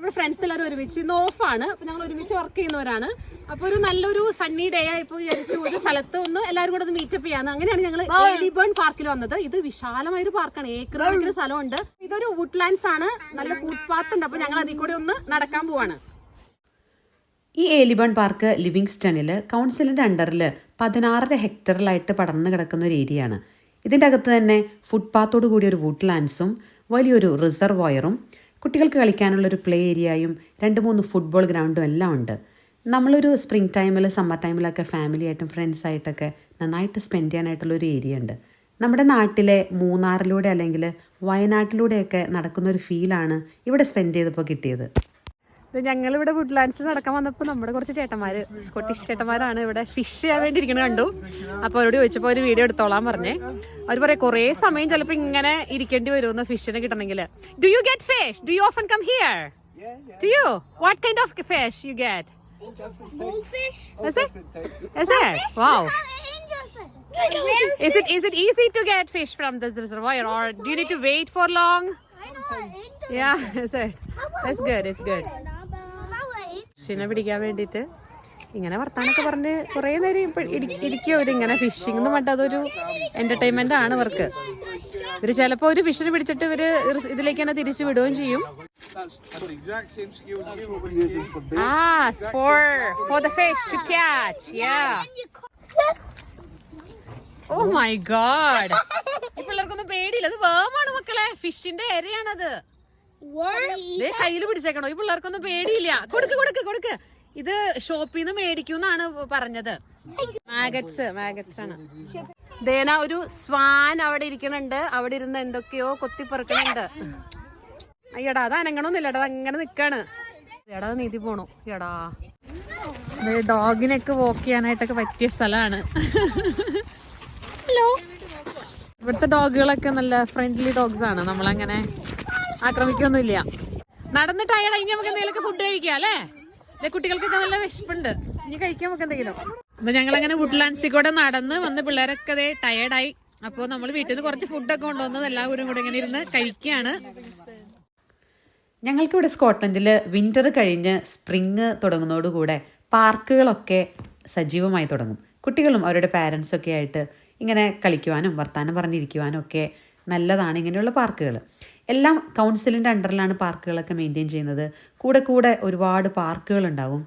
നമ്മുടെ ഫ്രണ്ട്സ് എല്ലാവരും ഒരുമിച്ച് ഇന്ന് ഓഫാണ്. അപ്പൊ ഞങ്ങൾ ഒരുമിച്ച് വർക്ക് ചെയ്യുന്നവരാണ്. അപ്പൊ ഒരു നല്ലൊരു സണ്ണി ഡേ ആയിപ്പോ വിചാരിച്ചു ഒരു സ്ഥലത്ത് ഒന്ന് എല്ലാവരും കൂടെ ഒന്ന് മീറ്റപ്പ് ചെയ്യാന്ന്. അങ്ങനെയാണ് ഞങ്ങൾ എലിബേൺ പാർക്കിൽ വന്നത്. ഇത് വിശാലമായ ഒരു പാർക്കാണ്, ഏക്കർ കണക്കിന് സ്ഥലമുണ്ട്. ഇതൊരു വുഡ്ലാൻഡ്സ് ആണ്, നല്ല ഫുഡ് പാത്ത് ഉണ്ട്. അപ്പൊ ഞങ്ങൾ അതിൽ കൂടെ ഒന്ന് നടക്കാൻ പോവാണ്. ഈ എലിബേൺ പാർക്ക് ലിവിങ്സ്റ്റണിൽ കൗൺസിലിൻ്റെ അണ്ടറിൽ 16 ഹെക്ടറിലായിട്ട് പടർന്നു കിടക്കുന്ന ഒരു ഏരിയയാണ്. ഇതിൻ്റെ അകത്ത് തന്നെ ഫുട്പാത്തോടു കൂടിയ ഒരു വുഡ്ലാൻഡ്സും വലിയൊരു റിസർവോയറും കുട്ടികൾക്ക് കളിക്കാനുള്ളൊരു പ്ലേ ഏരിയയും 2-3 ഫുട്ബോൾ ഗ്രൗണ്ടും എല്ലാം ഉണ്ട്. നമ്മളൊരു സ്പ്രിംഗ് ടൈമിൽ സമ്മർ ടൈമിലൊക്കെ ഫാമിലിയായിട്ടും ഫ്രണ്ട്സായിട്ടൊക്കെ നന്നായിട്ട് സ്പെൻഡ് ചെയ്യാനായിട്ടുള്ളൊരു ഏരിയ ഉണ്ട്. നമ്മുടെ നാട്ടിലെ മൂന്നാറിലൂടെ അല്ലെങ്കിൽ വയനാട്ടിലൂടെയൊക്കെ നടക്കുന്നൊരു ഫീലാണ് ഇവിടെ സ്പെൻഡ് ചെയ്തപ്പോൾ കിട്ടിയത്. ഞങ്ങളിവിടെ വുഡ്ലാൻഡ്സിൽ നടക്കാൻ വന്നപ്പോൾ നമ്മുടെ കുറച്ച് ചേട്ടന്മാർ, സ്കോട്ടിഷ് ചേട്ടന്മാരാണ് ഇവിടെ ഫിഷ് ചെയ്യാൻ വേണ്ടി ഇരിക്കുന്നത് കണ്ടു. അപ്പോൾ അവരോട് ചോദിച്ചപ്പോൾ ഒരു വീഡിയോ എടുത്തോളാൻ പറഞ്ഞേ. അവർ പറയാം കുറേ സമയം ചിലപ്പോൾ ഇങ്ങനെ ഇരിക്കേണ്ടി വരുമെന്ന് ഫിഷിനെ കിട്ടണമെങ്കിൽ. Do you get fish? Do you often come here? Do you? What kind of fish you get? Goldfish. Is it? Is it? Wow. Is it easy to get fish from this reservoir, or do you need to wait for long? Yeah, is it? It's good. It's good. ഫിഷിനെ പിടിക്കാൻ വേണ്ടിയിട്ട് ഇങ്ങനെ വർത്താനൊക്കെ പറഞ്ഞ് കുറേ നേരം ഇരിക്കും ഇവരിങ്ങനെ. Phishing എന്ന് പറഞ്ഞിട്ട് അതൊരു എന്റർടൈൻമെന്റ് ആണ് ഇവർക്ക്. ഇവര് ചിലപ്പോൾ ഒരു ഫിഷിനെ പിടിച്ചിട്ട് ഇവര് ഇതിലേക്ക് തന്നെ തിരിച്ചു വിടുകയും ചെയ്യും. For the fish to catch. Yeah. Oh my god. ഈ പിള്ളേർക്കൊന്നും പേടിയില്ല. അത് വേമാണ് മക്കളെ, ഫിഷിന്റെ ഇരയാണത്. കയ്യിൽ പിടിച്ചേക്കണോ? ഈ പിള്ളേർക്കൊന്നും പേടിയില്ല. കൊടുക്ക്. ഇത് ഷോപ്പിൽ നിന്ന് മേടിക്കൂന്നാണ് പറഞ്ഞത്. മാഗറ്റ്സ് ആണ്. ദേന ഒരു സ്വാൻ അവിടെ ഇരിക്കണുണ്ട്. അവിടെ ഇരുന്ന് എന്തൊക്കെയോ കൊത്തിപ്പറക്കണുണ്ട്. അയ്യടാ അത് അനങ്ങണമെന്നില്ലടാ, അങ്ങനെ നിക്കാണ്. എടാ നീതി പോണു. എടാ ഡോഗിനൊക്കെ വോക്ക് ചെയ്യാനായിട്ടൊക്കെ പറ്റിയ സ്ഥലമാണ്. ഹലോ. ഇവിടുത്തെ ഡോഗുകളൊക്കെ നല്ല ഫ്രണ്ട്ലി ഡോഗ്സ് ആണ്. നമ്മളങ്ങനെ ആക്രമിക്കൊന്നുമില്ല. നടന്ന് ടയർഡ് ഇനി നമുക്ക് എന്തെങ്കിലുമൊക്കെ ഫുഡ് കഴിക്കാം അല്ലേ? കുട്ടികൾക്കൊക്കെ നല്ല വിശപ്പുണ്ട്, ഇനി കഴിക്കാൻ നമുക്ക് എന്തെങ്കിലും. അപ്പൊ ഞങ്ങളങ്ങനെ വുഡ്ലാൻഡ്സിൽ കൂടെ നടന്ന് വന്ന് പിള്ളേരൊക്കെ അതേ ടയർഡായി. അപ്പോൾ നമ്മൾ വീട്ടിൽ നിന്ന് കുറച്ച് ഫുഡൊക്കെ കൊണ്ടുവന്നത് എല്ലാവരും കൂടെ ഇങ്ങനെ ഇരുന്ന് കഴിക്കുകയാണ്. ഞങ്ങൾക്കിവിടെ സ്കോട്ട്ലൻഡിൽ വിൻ്റർ കഴിഞ്ഞ് സ്പ്രിങ് തുടങ്ങുന്നതോടുകൂടെ പാർക്കുകളൊക്കെ സജീവമായി തുടങ്ങും. കുട്ടികളും അവരുടെ പാരൻസൊക്കെ ആയിട്ട് ഇങ്ങനെ കളിക്കുവാനും വർത്താനം പറഞ്ഞിരിക്കുവാനും ഒക്കെ നല്ലതാണ് ഇങ്ങനെയുള്ള പാർക്കുകൾ. എല്ലാം കൗൺസിലിൻ്റെ അണ്ടറിലാണ് പാർക്കുകളൊക്കെ മെയിൻറ്റെയിൻ ചെയ്യുന്നത്. കൂടെ ഒരുപാട് പാർക്കുകളുണ്ടാവും.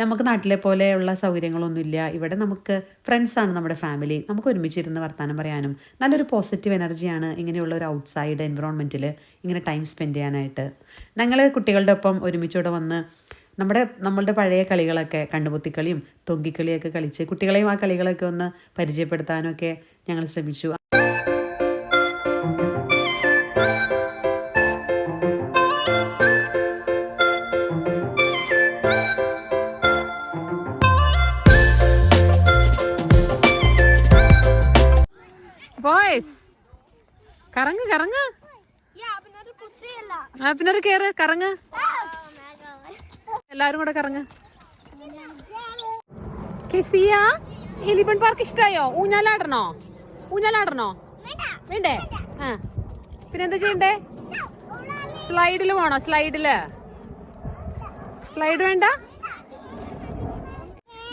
നമുക്ക് നാട്ടിലെ പോലെയുള്ള സൗകര്യങ്ങളൊന്നുമില്ല ഇവിടെ. നമുക്ക് ഫ്രണ്ട്സാണ് നമ്മുടെ ഫാമിലി. നമുക്ക് ഒരുമിച്ചിരുന്ന് വർത്താനം പറയാനും നല്ലൊരു പോസിറ്റീവ് എനർജിയാണ് ഇങ്ങനെയുള്ള ഒരു ഔട്ട്സൈഡ് എൻവിറോൺമെൻറ്റിൽ ഇങ്ങനെ ടൈം സ്പെൻഡ് ചെയ്യാനായിട്ട്. ഞങ്ങൾ കുട്ടികളുടെ ഒപ്പം ഒരുമിച്ചൂടെ വന്ന് നമ്മളുടെ പഴയ കളികളൊക്കെ, കണ്ണുപൊത്തിക്കളിയും തൊങ്കിക്കളിയൊക്കെ കളിച്ച് കുട്ടികളെയും ആ കളികളൊക്കെ ഒന്ന് പരിചയപ്പെടുത്താനൊക്കെ ഞങ്ങൾ ശ്രമിച്ചു. ബോയ്സ് കറങ്ങ് പിന്നെ കേറ്, കറങ്ങ്, എല്ലാരും കൂടെ കറങ്ങ്. കിസിയ, എലിഫന്റ് പാർക്ക് ഇഷ്ടായോ? ഊഞ്ഞാലാടണോ? വേണ്ടേ? പിന്നെന്താ ചെയ്യണ്ടേ? സ്ലൈഡില് പോണോ? സ്ലൈഡ് വേണ്ട?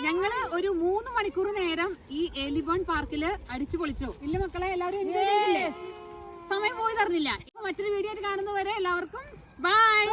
ഞങ്ങള് ഒരു 3 മണിക്കൂർ നേരം ഈ എലിബേൺ പാർക്കില് അടിച്ചു പൊളിച്ചു. ഇല്ല മക്കളെ, എല്ലാവരും എൻജോയ് ചെയ്തില്ലേ? സമയം പോയി തറിഞ്ഞില്ല. മറ്റൊരു വീഡിയോ ആയിട്ട് കാണുന്നവരെ എല്ലാവർക്കും ബൈ.